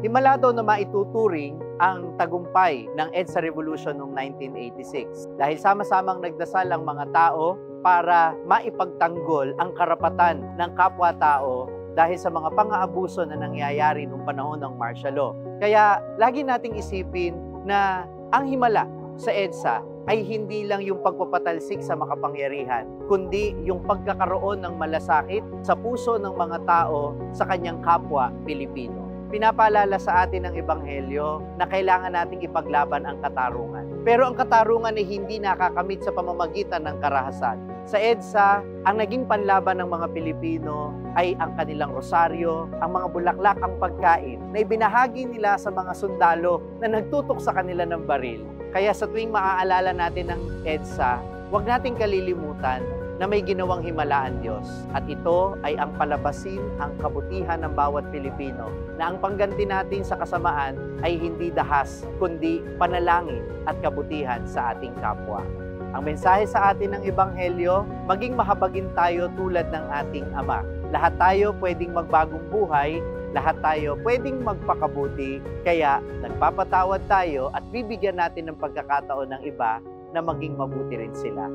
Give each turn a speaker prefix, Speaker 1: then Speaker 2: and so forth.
Speaker 1: Himala daw na maituturing ang tagumpay ng EDSA Revolution noong 1986 dahil sama-samang nagdasal ang mga tao para maipagtanggol ang karapatan ng kapwa-tao dahil sa mga pang-aabuso na nangyayari noong panahon ng martial law. Kaya lagi nating isipin na ang himala sa EDSA ay hindi lang yung pagpapatalsik sa makapangyarihan, kundi yung pagkakaroon ng malasakit sa puso ng mga tao sa kanyang kapwa Pilipino. Pinapaalala sa atin ng Ebanghelyo na kailangan nating ipaglaban ang katarungan. Pero ang katarungan ay hindi nakakamit sa pamamagitan ng karahasan. Sa EDSA, ang naging panlaban ng mga Pilipino ay ang kanilang rosaryo, ang mga bulaklak, ang pagkain na ibinahagi nila sa mga sundalo na nagtutok sa kanila ng baril. Kaya sa tuwing maaalala natin ng EDSA, huwag nating kalilimutan na may ginawang himala ang Diyos. At ito ay ang palabasin ang kabutihan ng bawat Pilipino na ang pangganti natin sa kasamaan ay hindi dahas, kundi panalangin at kabutihan sa ating kapwa. Ang mensahe sa atin ng Ebanghelyo, maging mahabagin tayo tulad ng ating Ama. Lahat tayo pwedeng magbagong buhay, lahat tayo pwedeng magpakabuti, kaya nagpapatawad tayo at bibigyan natin ng pagkakataon ng iba na maging mabuti rin sila.